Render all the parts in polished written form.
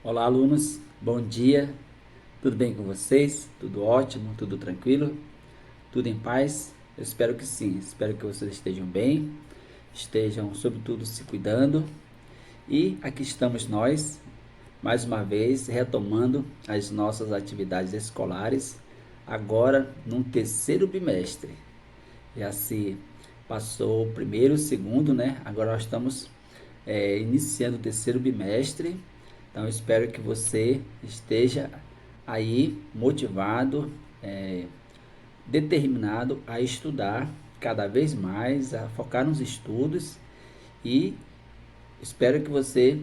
Olá, alunos, bom dia, tudo bem com vocês? Tudo ótimo, tudo tranquilo? Tudo em paz? Eu espero que sim, espero que vocês estejam bem, estejam, sobretudo, se cuidando. E aqui estamos nós, mais uma vez, retomando as nossas atividades escolares, agora num terceiro bimestre. Já se passou o primeiro, o segundo, né? Agora nós estamos iniciando o terceiro bimestre. Então eu espero que você esteja aí motivado, é, determinado a estudar cada vez mais, a focar nos estudos e espero que você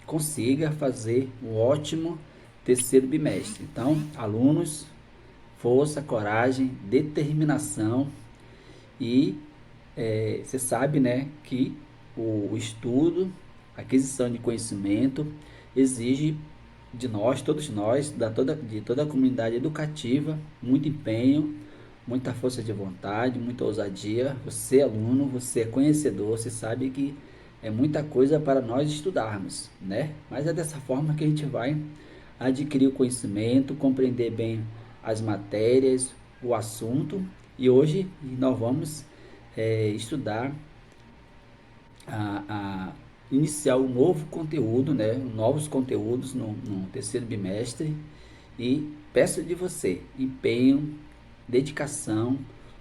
consiga fazer um ótimo terceiro bimestre. Então, alunos, força, coragem, determinação e você sabe, né, que o estudo, a aquisição de conhecimento exige de nós, todos nós, de toda a comunidade educativa, muito empenho, muita força de vontade, muita ousadia. Você, aluno, você é conhecedor, você sabe que é muita coisa para nós estudarmos, né? Mas é dessa forma que a gente vai adquirir o conhecimento, compreender bem as matérias, o assunto. E hoje nós vamos estudar a iniciar um novo conteúdo, né? Novos conteúdos no terceiro bimestre. E peço de você empenho, dedicação,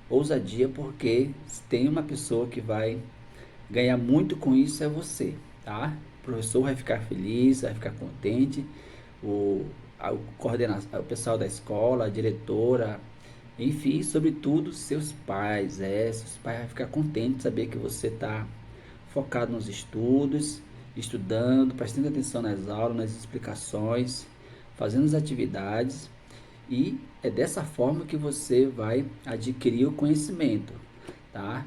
ousadia, porque se tem uma pessoa que vai ganhar muito com isso é você, tá? O professor vai ficar feliz, vai ficar contente, o coordenação, o pessoal da escola, a diretora, enfim, sobretudo seus pais, seus pais vão ficar contentes de saber que você está focado nos estudos, estudando, prestando atenção nas aulas, nas explicações, fazendo as atividades e é dessa forma que você vai adquirir o conhecimento, tá?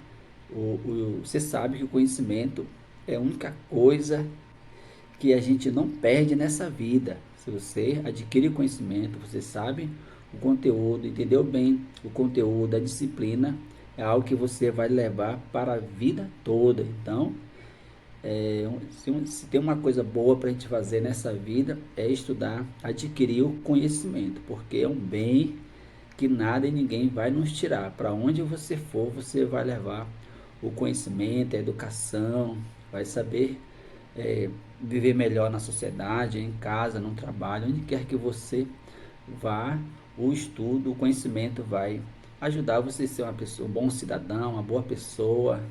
Você sabe que o conhecimento é a única coisa que a gente não perde nessa vida. Se você adquire conhecimento, você sabe o conteúdo, entendeu bem o conteúdo, a disciplina, é algo que você vai levar para a vida toda. Então, se tem uma coisa boa para a gente fazer nessa vida é estudar, adquirir o conhecimento, porque é um bem que nada e ninguém vai nos tirar. Para onde você for, você vai levar o conhecimento, a educação, vai saber viver melhor na sociedade, em casa, no trabalho, onde quer que você vá, o estudo, o conhecimento vai ajudar você a ser uma pessoa, um bom cidadão, uma boa pessoa,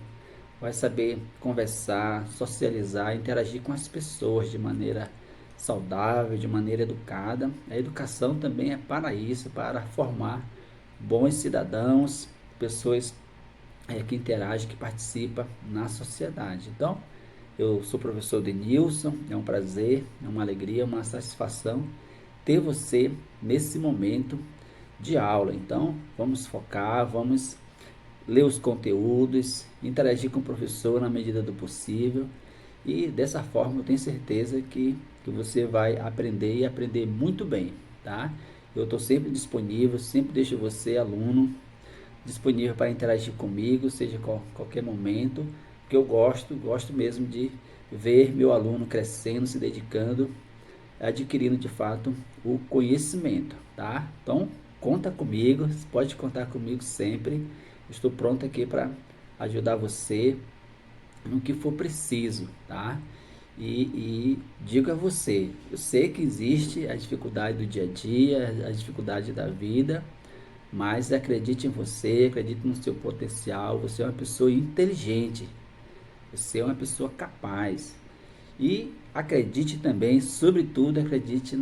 vai saber conversar, socializar, interagir com as pessoas de maneira saudável, de maneira educada. A educação também é para isso, para formar bons cidadãos, pessoas que interagem, que participam na sociedade. Então, eu sou o professor Denilson, é um prazer, é uma alegria, uma satisfação ter você nesse momento de aula. Então, vamos focar, vamos ler os conteúdos, interagir com o professor na medida do possível e dessa forma eu tenho certeza que você vai aprender e aprender muito bem, tá? Eu estou sempre disponível, sempre deixo você, aluno, disponível para interagir comigo, seja qualquer momento, que eu gosto mesmo de ver meu aluno crescendo, se dedicando, adquirindo de fato o conhecimento, tá? Então, conta comigo, pode contar comigo sempre. Estou pronto aqui para ajudar você no que for preciso, tá? E digo a você, eu sei que existe a dificuldade do dia a dia, a dificuldade da vida, mas acredite em você, acredite no seu potencial. Você é uma pessoa inteligente, você é uma pessoa capaz. E acredite também, sobretudo, acredite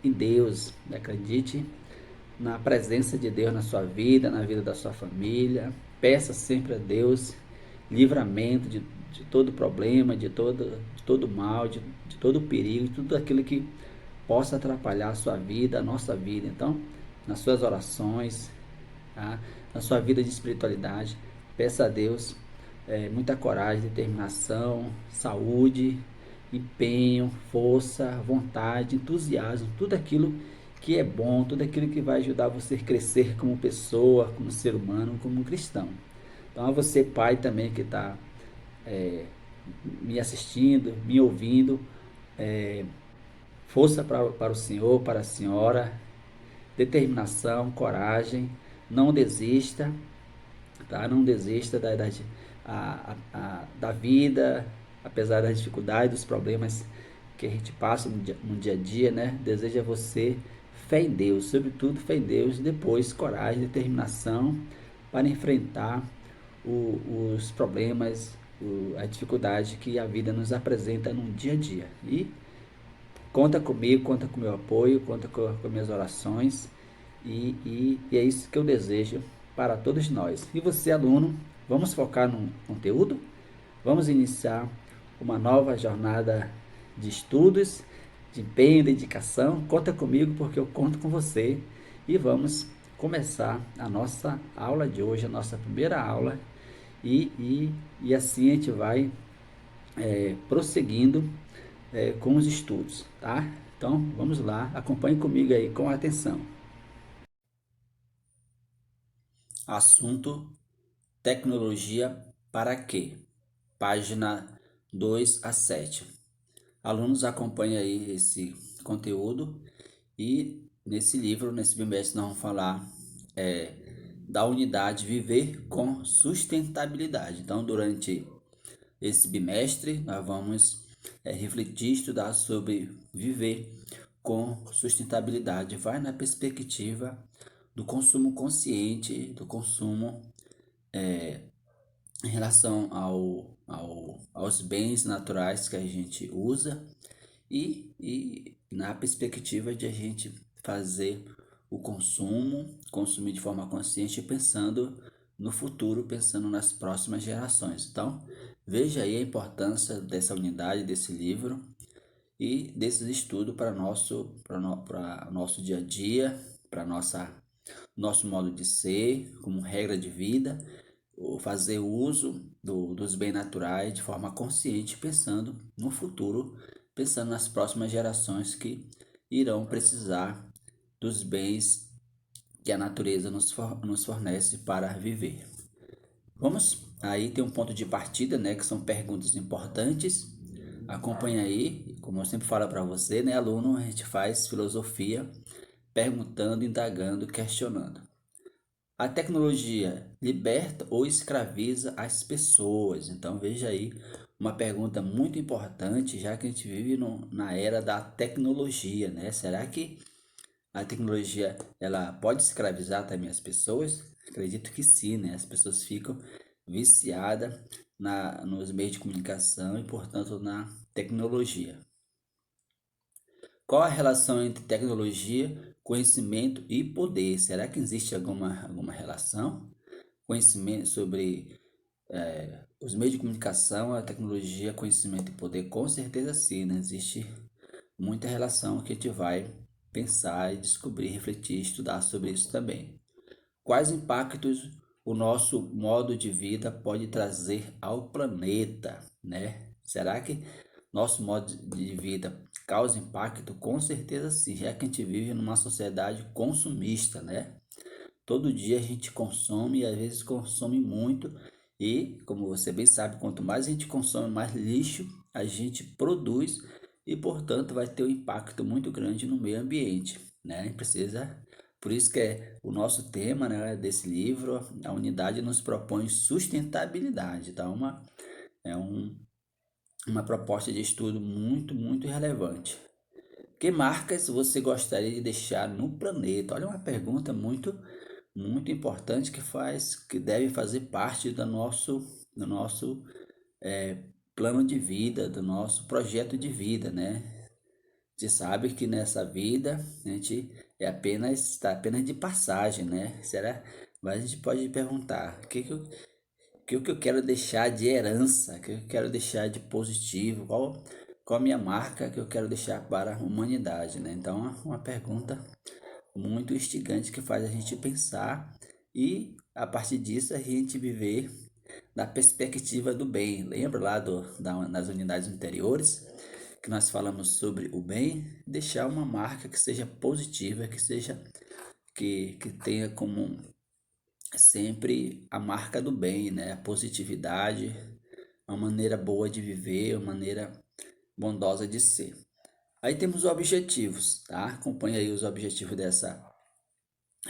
em Deus, acredite na presença de Deus na sua vida, na vida da sua família. Peça sempre a Deus livramento de todo problema, de todo mal, de todo perigo, de tudo aquilo que possa atrapalhar a sua vida, a nossa vida. Então, nas suas orações, tá? Na sua vida de espiritualidade, peça a Deus muita coragem, determinação, saúde, empenho, força, vontade, entusiasmo, tudo aquilo que é bom, tudo aquilo que vai ajudar você a crescer como pessoa, como ser humano, como cristão. Então, a você, pai, também que está me assistindo, me ouvindo, Força para o senhor, para a senhora, determinação, coragem, não desista, tá? Não desista da vida, apesar das dificuldades, dos problemas que a gente passa no dia a dia, né? Deseja você fé em Deus, sobretudo fé em Deus, e depois coragem, determinação para enfrentar os problemas, a dificuldade que a vida nos apresenta no dia a dia. E conta comigo, conta com o meu apoio, conta com minhas orações e é isso que eu desejo para todos nós. E você, aluno, vamos focar no conteúdo? Vamos iniciar uma nova jornada de estudos, de empenho, dedicação. Conta comigo porque eu conto com você e vamos começar a nossa aula de hoje, a nossa primeira aula e assim a gente vai prosseguindo com os estudos, tá? Então vamos lá, acompanhe comigo aí com atenção. Assunto: tecnologia para quê? Página 2 a 7. Alunos, acompanhem aí esse conteúdo e nesse livro, nesse bimestre, nós vamos falar da unidade Viver com Sustentabilidade. Então, durante esse bimestre, nós vamos refletir, estudar sobre viver com sustentabilidade. Vai na perspectiva do consumo consciente, do consumo em relação aos bens naturais que a gente usa e na perspectiva de a gente fazer o consumo, consumir de forma consciente, pensando no futuro, pensando nas próximas gerações. Então, veja aí a importância dessa unidade, desse livro e desses estudos para nosso dia a dia, para nosso modo de ser, como regra de vida, fazer uso dos bens naturais de forma consciente, pensando no futuro, pensando nas próximas gerações que irão precisar dos bens que a natureza nos fornece para viver. Vamos aí ter um ponto de partida, né, que são perguntas importantes. Acompanha aí, como eu sempre falo para você, né, aluno, a gente faz filosofia perguntando, indagando, questionando. A tecnologia liberta ou escraviza as pessoas? Então veja aí uma pergunta muito importante, já que a gente vive na era da tecnologia, né? Será que a tecnologia ela pode escravizar também as pessoas? Acredito que sim, né? As pessoas ficam viciadas nos meios de comunicação e, portanto, na tecnologia. Qual a relação entre tecnologia, conhecimento e poder? Será que existe alguma relação? Conhecimento sobre os meios de comunicação, a tecnologia, conhecimento e poder? Com certeza sim, né? Existe muita relação que a gente vai pensar e descobrir, refletir, estudar sobre isso também. Quais impactos o nosso modo de vida pode trazer ao planeta, né? Será que nosso modo de vida causa impacto? Com certeza sim, já que a gente vive numa sociedade consumista, né? Todo dia a gente consome e às vezes consome muito e, como você bem sabe, quanto mais a gente consome, mais lixo a gente produz e, portanto, vai ter um impacto muito grande no meio ambiente, né? Precisa, por isso que é o nosso tema, né, desse livro, a unidade nos propõe sustentabilidade, tá? É uma proposta de estudo muito relevante. Que marcas você gostaria de deixar no planeta? Olha, uma pergunta muito importante que deve fazer parte do nosso plano de vida, do nosso projeto de vida, né? Você sabe que nessa vida a gente está apenas de passagem, né? Será? Mas a gente pode perguntar, o que eu quero deixar de herança, o que eu quero deixar de positivo, qual a minha marca que eu quero deixar para a humanidade, né? Então, é uma pergunta muito instigante que faz a gente pensar e a partir disso a gente viver na perspectiva do bem. Lembra lá nas unidades anteriores que nós falamos sobre o bem? Deixar uma marca que seja positiva, que tenha como sempre a marca do bem, né? A positividade, uma maneira boa de viver, uma maneira bondosa de ser. Aí temos os objetivos, tá? Acompanhe aí os objetivos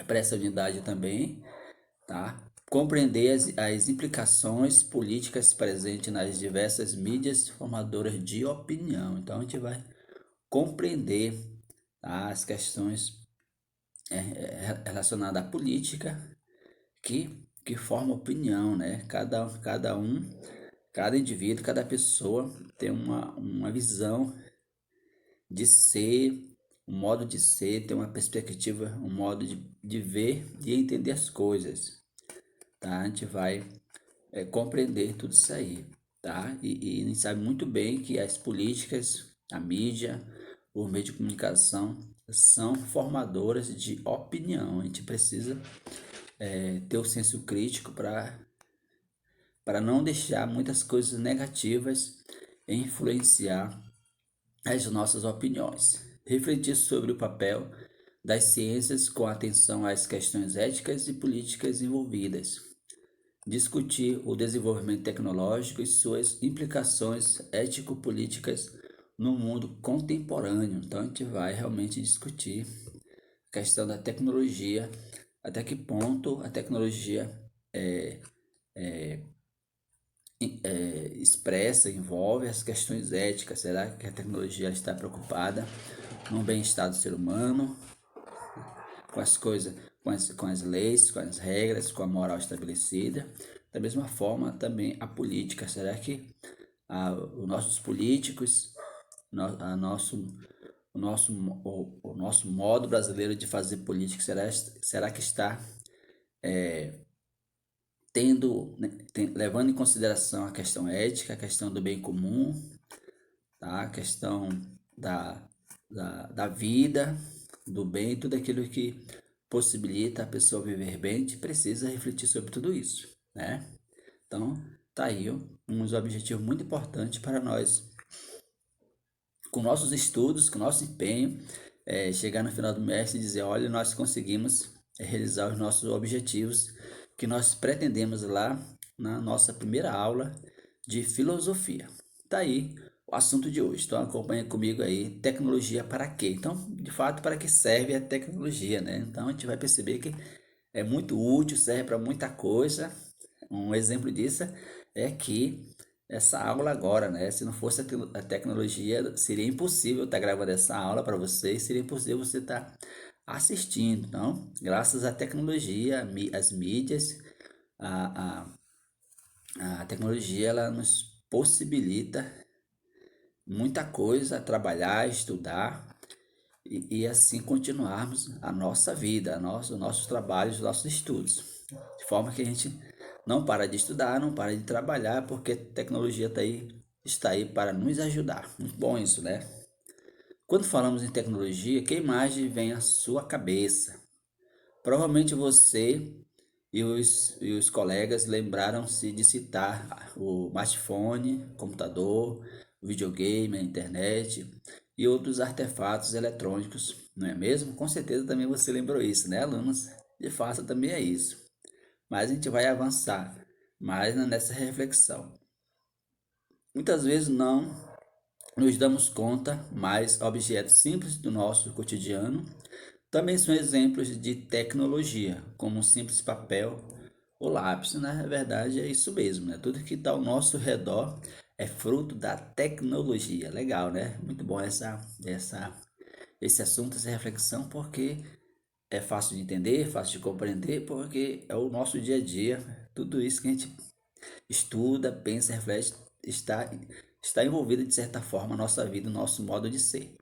para essa unidade também, tá? Compreender as implicações políticas presentes nas diversas mídias formadoras de opinião. Então a gente vai compreender, tá, as questões relacionadas à política que formam opinião, né? Cada indivíduo, cada pessoa tem uma visão de ser, um modo de ser, tem uma perspectiva, um modo de ver e entender as coisas, tá? A gente vai compreender tudo isso aí, tá? E a gente sabe muito bem que as políticas, a mídia, o meio de comunicação são formadoras de opinião. A gente precisa ter o senso crítico para não deixar muitas coisas negativas influenciar as nossas opiniões. Refletir sobre o papel das ciências com atenção às questões éticas e políticas envolvidas. Discutir o desenvolvimento tecnológico e suas implicações ético-políticas no mundo contemporâneo. Então a gente vai realmente discutir a questão da tecnologia, até que ponto a tecnologia expressa, envolve as questões éticas. Será que a tecnologia está preocupada no bem-estar do ser humano, com as coisas, com as leis, com as regras, com a moral estabelecida? Da mesma forma, também a política. Será que os nossos políticos, a nosso, o nosso modo brasileiro de fazer política, será que está levando em consideração a questão ética, a questão do bem comum, tá? A questão da, da vida, do bem, tudo aquilo que possibilita a pessoa viver bem, a gente precisa refletir sobre tudo isso, né? Então, tá aí uns objetivos muito importantes para nós, com nossos estudos, com nosso empenho, chegar no final do mês e dizer, olha, nós conseguimos realizar os nossos objetivos que nós pretendemos lá na nossa primeira aula de filosofia. Tá aí o assunto de hoje. Então acompanha comigo aí, tecnologia para quê? Então, de fato, para que serve a tecnologia, né? Então a gente vai perceber que é muito útil, serve para muita coisa. Um exemplo disso é que essa aula agora, né? Se não fosse a tecnologia, seria impossível estar gravando essa aula para vocês, seria impossível você estar assistindo. Então, graças à tecnologia, as mídias, a, a tecnologia, ela nos possibilita muita coisa, trabalhar, estudar e assim continuarmos a nossa vida, os nossos trabalhos, os nossos estudos. De forma que a gente não para de estudar, não para de trabalhar, porque a tecnologia está aí para nos ajudar. Muito bom isso, né? Quando falamos em tecnologia, que imagem vem à sua cabeça? Provavelmente você e os colegas lembraram-se de citar o smartphone, computador, o videogame, a internet e outros artefatos eletrônicos, não é mesmo? Com certeza também você lembrou isso, né, alunos? De fato, também é isso. Mas a gente vai avançar mais nessa reflexão. Muitas vezes não nos damos conta, mas objetos simples do nosso cotidiano também são exemplos de tecnologia, como um simples papel ou lápis. Na verdade, é isso mesmo, né? Tudo que está ao nosso redor é fruto da tecnologia. Legal, né? Muito bom esse assunto, essa reflexão, porque é fácil de entender, fácil de compreender, porque é o nosso dia a dia. Tudo isso que a gente estuda, pensa, reflete, está envolvido de certa forma na nossa vida, no nosso modo de ser.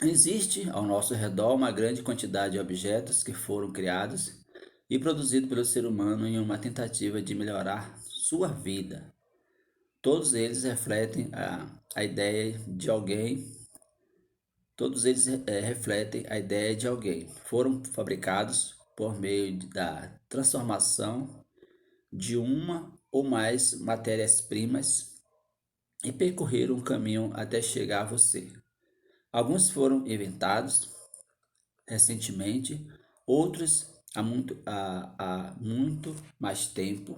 Existe ao nosso redor uma grande quantidade de objetos que foram criados e produzidos pelo ser humano em uma tentativa de melhorar sua vida. Todos eles refletem a ideia de alguém, todos eles refletem a ideia de alguém. Foram fabricados por meio da transformação de uma ou mais matérias-primas e percorreram um caminho até chegar a você. Alguns foram inventados recentemente, outros há muito mais tempo.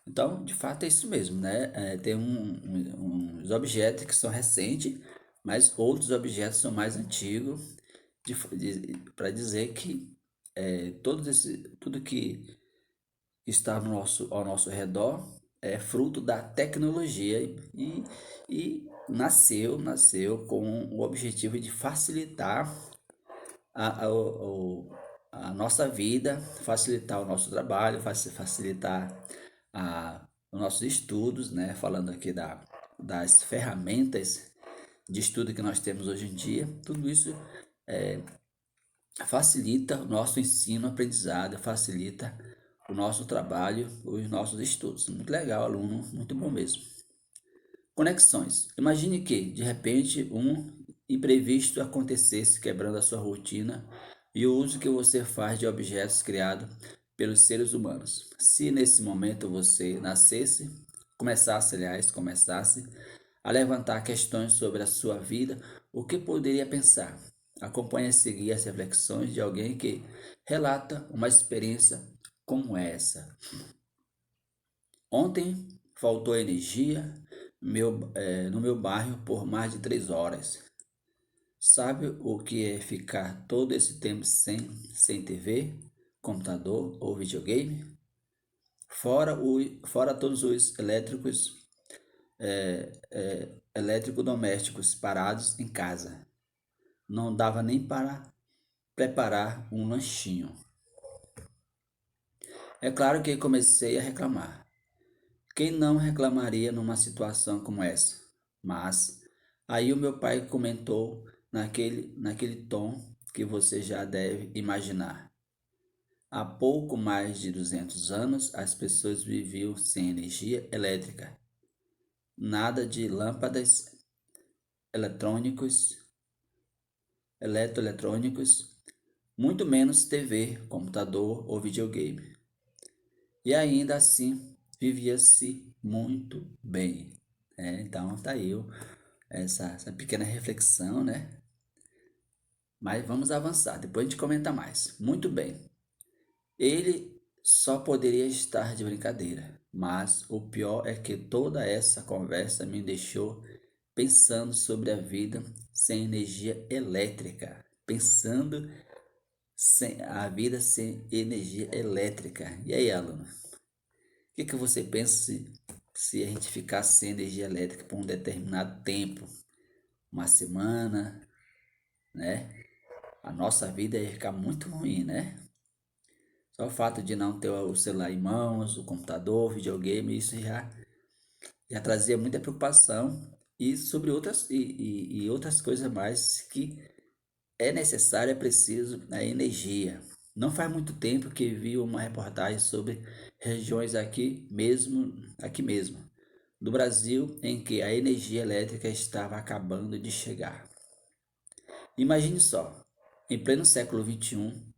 Então, de fato, é isso mesmo, né? Tem uns objetos que são recentes, mas outros objetos são mais antigos, para dizer que tudo que está ao nosso redor é fruto da tecnologia e nasceu com o objetivo de facilitar a nossa vida, facilitar o nosso trabalho, facilitar os nossos estudos, né? Falando aqui das ferramentas de estudo que nós temos hoje em dia, tudo isso facilita o nosso ensino, aprendizado, facilita o nosso trabalho, os nossos estudos. Muito legal, aluno, muito bom mesmo. Conexões. Imagine que, de repente, um imprevisto acontecesse quebrando a sua rotina e o uso que você faz de objetos criados pelos seres humanos. Se nesse momento você começasse a levantar questões sobre a sua vida, o que poderia pensar? Acompanhe a seguir as reflexões de alguém que relata uma experiência como essa. Ontem faltou energia no meu bairro por mais de 3 horas. Sabe o que é ficar todo esse tempo sem TV, computador ou videogame? Fora todos os eletrodomésticos parados em casa. Não dava nem para preparar um lanchinho. É claro que comecei a reclamar. Quem não reclamaria numa situação como essa? Mas aí o meu pai comentou naquele tom que você já deve imaginar. Há pouco mais de 200 anos, as pessoas viviam sem energia elétrica. Nada de lâmpadas, eletrônicos, eletroeletrônicos, muito menos TV, computador ou videogame. E ainda assim vivia-se muito bem. Então tá aí essa pequena reflexão, né? Mas vamos avançar, depois a gente comenta mais. Muito bem. Ele só poderia estar de brincadeira, mas o pior é que toda essa conversa me deixou pensando sobre a vida sem energia elétrica. Pensando a vida sem energia elétrica. E aí, aluno? O que você pensa se a gente ficar sem energia elétrica por um determinado tempo? Uma semana, né? A nossa vida ia ficar muito ruim, né? Só o fato de não ter o celular em mãos, o computador, o videogame, isso já trazia muita preocupação e sobre outras coisas mais que é necessário, é preciso a energia. Não faz muito tempo que vi uma reportagem sobre regiões aqui mesmo, do Brasil, em que a energia elétrica estava acabando de chegar. Imagine só, em pleno século XXI,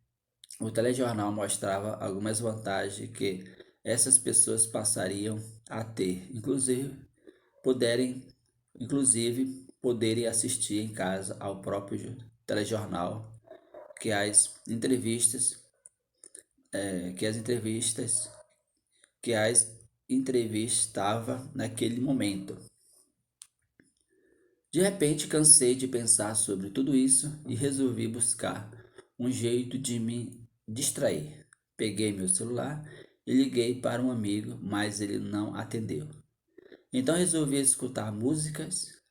o telejornal mostrava algumas vantagens que essas pessoas passariam a ter, poderem, poderem assistir em casa ao próprio telejornal, que as entrevistas, que as entrevistas, que as entrevistava naquele momento. De repente cansei de pensar sobre tudo isso e resolvi buscar um jeito de me distrair. Peguei meu celular e liguei para um amigo, mas ele não atendeu. Então resolvi escutar músicas.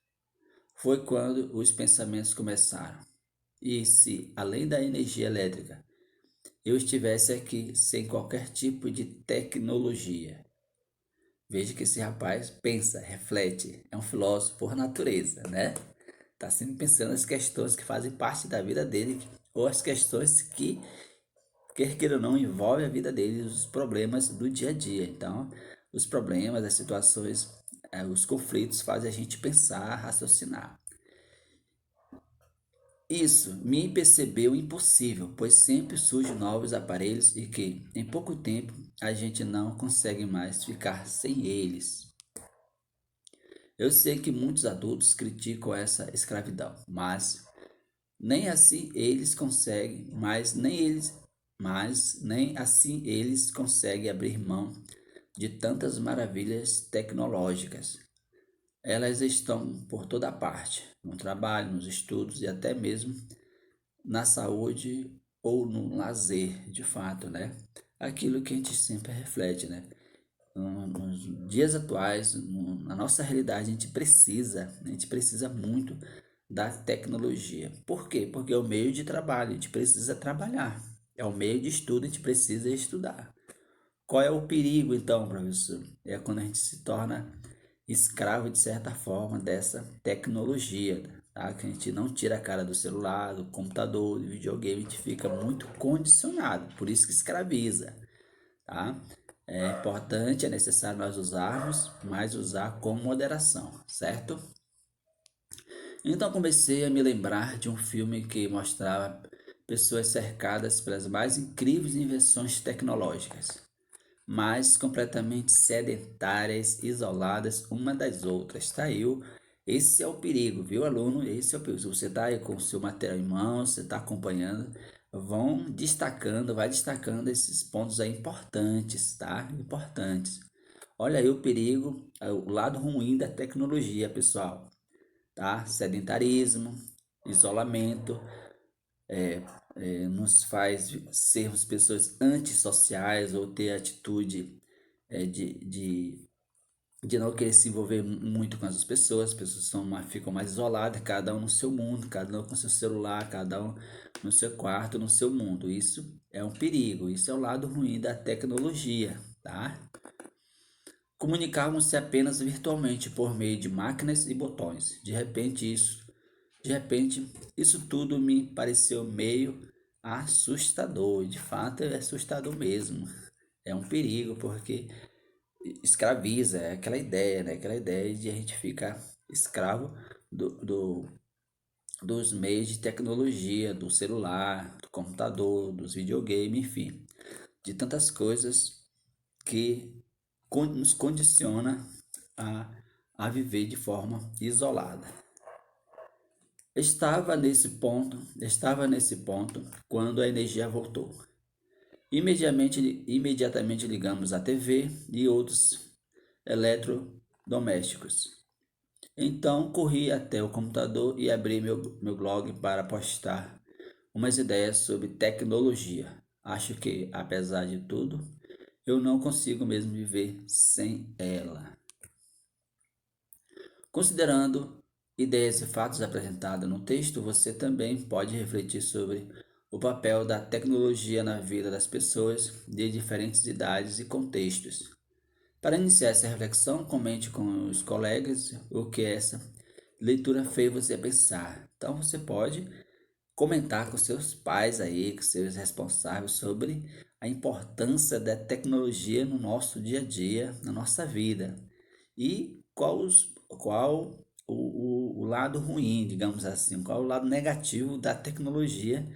Foi quando os pensamentos começaram. E se, além da energia elétrica, eu estivesse aqui sem qualquer tipo de tecnologia? Veja que esse rapaz pensa, reflete, é um filósofo por natureza, né? Tá sempre pensando nas questões que fazem parte da vida dele ou as questões que, quer queira ou não, envolvem a vida dele, os problemas do dia a dia. Então, os problemas, as situações, os conflitos fazem a gente pensar, raciocinar. Isso me percebeu impossível, pois sempre surgem novos aparelhos e que, em pouco tempo, a gente não consegue mais ficar sem eles. Eu sei que muitos adultos criticam essa escravidão, mas nem assim eles conseguem, mas nem assim eles conseguem abrir mão de tantas maravilhas tecnológicas. elas estão por toda parte, no trabalho, nos estudos e até mesmo na saúde ou no lazer, de fato, né? Aquilo que a gente sempre reflete, né? Nos dias atuais, na nossa realidade, a gente precisa muito da tecnologia. Por quê? Porque é o meio de trabalho, a gente precisa trabalhar. É o meio de estudo, a gente precisa estudar. Qual é o perigo, então, professor? É quando a gente se torna escravo, de certa forma, dessa tecnologia, tá? Que a gente não tira a cara do celular, do computador, do videogame, a gente fica muito condicionado, por isso que escraviza, tá? É importante, é necessário nós usarmos, mas usar com moderação, certo? Então comecei a me lembrar de um filme que mostrava pessoas cercadas pelas mais incríveis invenções tecnológicas, mas completamente sedentárias, isoladas uma das outras. Tá aí, esse é o perigo, viu, aluno? Esse é o perigo. Se você está aí com o seu material em mãos, você está acompanhando, vai destacando esses pontos aí importantes, tá? Importantes. Olha aí o perigo, o lado ruim da tecnologia, pessoal, tá? Sedentarismo, isolamento, nos faz sermos pessoas antissociais ou ter atitude é, de, de, de não querer se envolver muito com as pessoas ficam mais isoladas, cada um no seu mundo, cada um com seu celular, cada um no seu quarto, no seu mundo. Isso é um perigo, isso é o lado ruim da tecnologia, tá? Comunicavam-se apenas virtualmente por meio de máquinas e botões. De repente, isso tudo me pareceu meio assustador. De fato, é assustador mesmo. É um perigo, porque escraviza, é aquela ideia, né? Aquela ideia de a gente ficar escravo dos meios de tecnologia, do celular, do computador, dos videogames, enfim, de tantas coisas que nos condiciona a, a viver de forma isolada. Estava nesse ponto quando a energia voltou. Imediatamente ligamos a TV e outros eletrodomésticos. Então corri até o computador e abri meu blog para postar umas ideias sobre tecnologia. Acho que, apesar de tudo, eu não consigo mesmo viver sem ela. Considerando ideias e fatos apresentados no texto, você também pode refletir sobre o papel da tecnologia na vida das pessoas de diferentes idades e contextos. Para iniciar essa reflexão, comente com os colegas o que essa leitura fez você pensar. Então você pode comentar com seus pais aí, com seus responsáveis sobre a importância da tecnologia no nosso dia a dia, na nossa vida. E qual o lado ruim, digamos assim, qual o lado negativo da tecnologia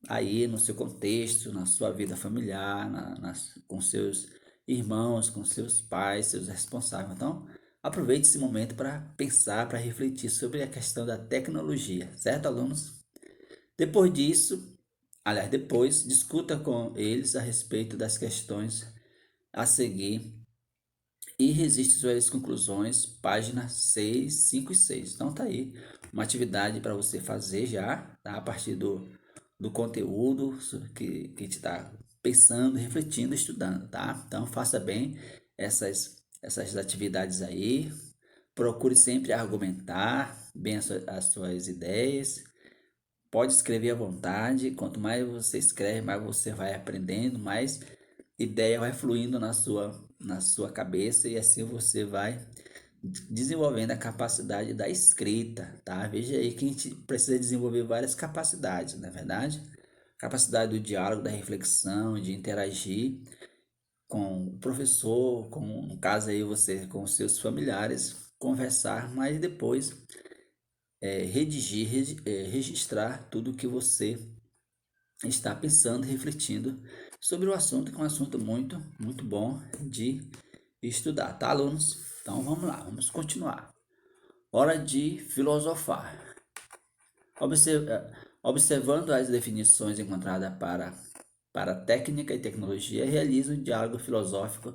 aí no seu contexto, na sua vida familiar, com seus irmãos, com seus pais, seus responsáveis. Então, aproveite esse momento para pensar, para refletir sobre a questão da tecnologia, certo, alunos? Depois disso, depois, discuta com eles a respeito das questões a seguir e resiste suas conclusões, páginas 6, 5 e 6. Então tá aí uma atividade para você fazer já, tá? A partir do conteúdo que a gente está pensando, refletindo, estudando, tá? Então faça bem essas atividades aí. Procure sempre argumentar bem as suas ideias. Pode escrever à vontade. Quanto mais você escreve, mais você vai aprendendo, mais ideia vai fluindo na sua cabeça e assim você vai desenvolvendo a capacidade da escrita, tá? Veja aí que a gente precisa desenvolver várias capacidades, não é verdade? Capacidade do diálogo, da reflexão, de interagir com o professor, no caso aí você com os seus familiares, conversar, mas depois redigir, registrar tudo que você está pensando, refletindo sobre o assunto, que é um assunto muito, muito bom de estudar, tá, alunos? Então vamos lá, vamos continuar. Hora de filosofar. Observando as definições encontradas para técnica e tecnologia, realiza um diálogo filosófico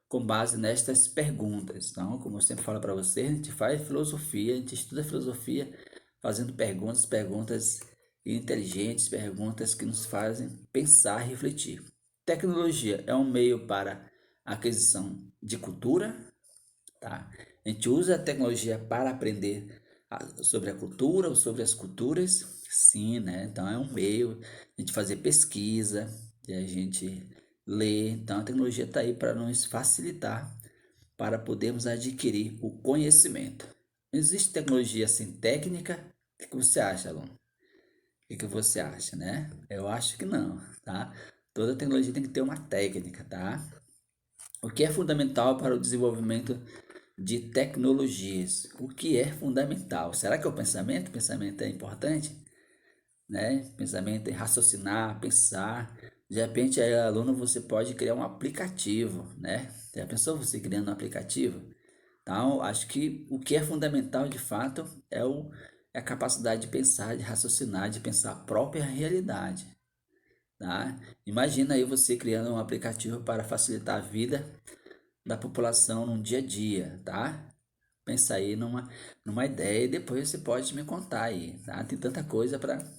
com base nestas perguntas. Então, como eu sempre falo para você, a gente faz filosofia, a gente estuda filosofia fazendo perguntas inteligentes, perguntas que nos fazem pensar e refletir. Tecnologia é um meio para a aquisição de cultura, tá? A gente usa a tecnologia para aprender sobre a cultura ou sobre as culturas, sim, né? Então é um meio de a gente fazer pesquisa, de a gente ler. Então a tecnologia está aí para nos facilitar, para podermos adquirir o conhecimento. Existe tecnologia sem técnica? O que você acha, aluno? O que você acha, né? Eu acho que não, tá? Toda tecnologia tem que ter uma técnica, tá? O que é fundamental para o desenvolvimento de tecnologias? O que é fundamental? Será que é o pensamento? O pensamento é importante, né? Pensamento é raciocinar, pensar. De repente, aí, aluno, você pode criar um aplicativo, né? Já pensou você criando um aplicativo? Então, acho que o que é fundamental de fato é a capacidade de pensar, de raciocinar, de pensar a própria realidade, tá? Imagina aí você criando um aplicativo para facilitar a vida da população no dia a dia, tá? Pensa aí numa ideia e depois você pode me contar aí, tá? Tem tanta coisa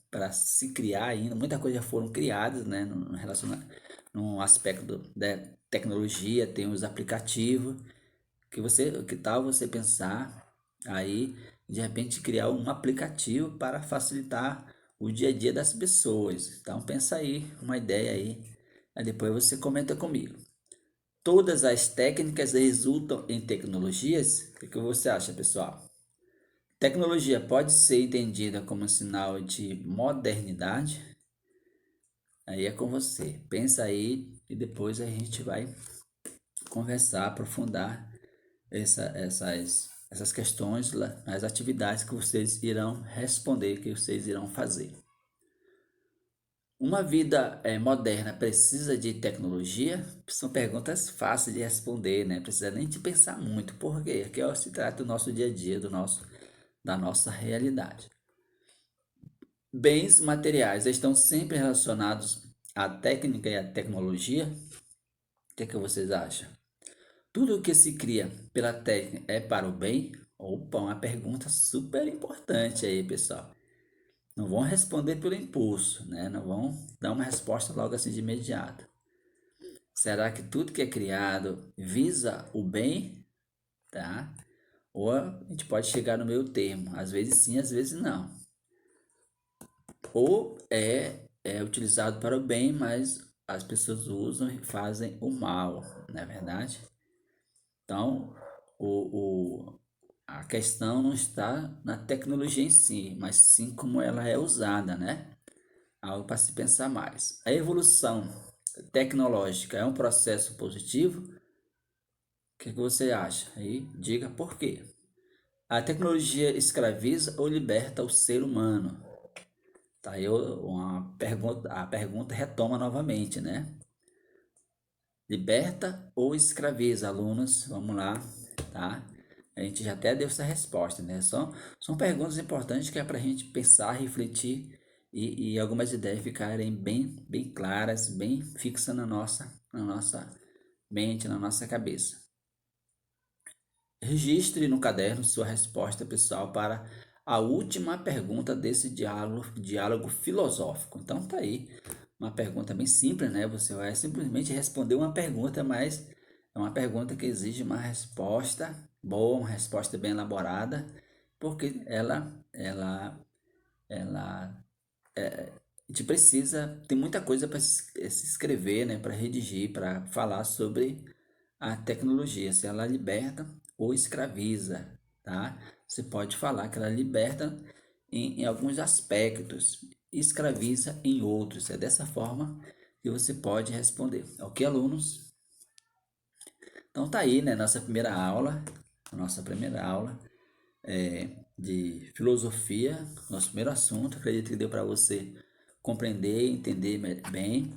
para se criar ainda, muita coisa já foram criadas, né, no aspecto da tecnologia, tem os aplicativos que tal você pensar aí de repente criar um aplicativo para facilitar o dia a dia das pessoas. Então pensa aí uma ideia aí depois você comenta comigo. Todas as técnicas resultam em tecnologias? O que você acha, pessoal? Tecnologia pode ser entendida como sinal de modernidade? Aí é com você. Pensa aí e depois a gente vai conversar, aprofundar essas questões, as atividades que vocês irão responder, que vocês irão fazer. Uma vida moderna precisa de tecnologia? São perguntas fáceis de responder, né? Precisa nem de pensar muito. Por quê? Porque se trata do nosso dia a dia, da nossa realidade. Bens materiais estão sempre relacionados à técnica e à tecnologia? O que é que vocês acham? Tudo que se cria pela técnica é para o bem? Opa, uma pergunta super importante aí, pessoal. Não vão responder pelo impulso, né? Não vão dar uma resposta logo assim de imediato. Será que tudo que é criado visa o bem, tá? Ou a gente pode chegar no meio termo, às vezes sim, às vezes não. Ou é utilizado para o bem, mas as pessoas usam e fazem o mal, não é verdade? Então, a questão não está na tecnologia em si, mas sim como ela é usada, né? Algo para se pensar mais. A evolução tecnológica é um processo positivo? O que você acha? Aí diga por quê. A tecnologia escraviza ou liberta o ser humano? Tá aí a pergunta retoma novamente, né? Liberta ou escraviza, alunos? Vamos lá, tá? A gente já até deu essa resposta, né? São perguntas importantes que é para a gente pensar, refletir e algumas ideias ficarem bem claras, bem fixas na nossa mente, na nossa cabeça. Registre no caderno sua resposta pessoal para a última pergunta desse diálogo filosófico. Então tá aí uma pergunta bem simples, né? Você vai simplesmente responder uma pergunta, mas é uma pergunta que exige uma resposta boa, uma resposta bem elaborada, porque ela a gente precisa, tem muita coisa para se escrever, né? Para redigir, para falar sobre a tecnologia, se ela liberta ou escraviza, tá? Você pode falar que ela liberta em alguns aspectos, escraviza em outros. É dessa forma que você pode responder. Ok, alunos? Então tá aí, né? Nossa primeira aula de filosofia, nosso primeiro assunto. Acredito que deu para você compreender, entender bem.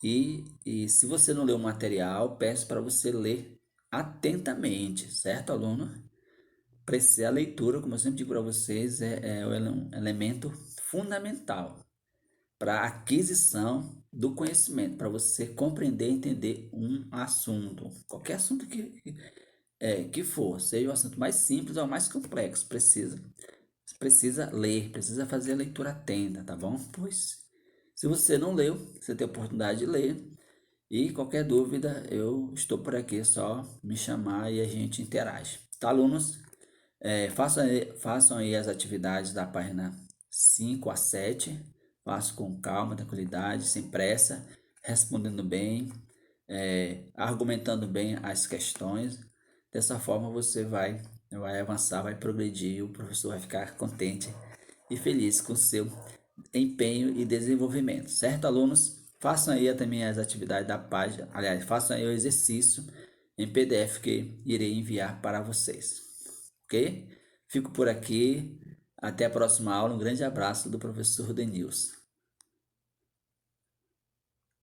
E se você não leu o material, peço para você ler atentamente, certo, aluno? Precisa a leitura, como eu sempre digo para vocês, é um elemento fundamental para a aquisição do conhecimento, para você compreender e entender um assunto. Qualquer assunto que for, seja o assunto mais simples ou mais complexo, precisa ler, precisa fazer a leitura atenta, tá bom? Pois, se você não leu, você tem a oportunidade de ler. E qualquer dúvida, eu estou por aqui, é só me chamar e a gente interage. Tá, alunos? Façam aí as atividades da página 5 a 7. Façam com calma, tranquilidade, sem pressa, respondendo bem, argumentando bem as questões. Dessa forma você vai avançar, vai progredir e o professor vai ficar contente e feliz com o seu empenho e desenvolvimento. Certo, alunos? Façam aí também as atividades da página, aliás, façam aí o exercício em PDF que irei enviar para vocês. Ok? Fico por aqui. Até a próxima aula. Um grande abraço do professor Denilson.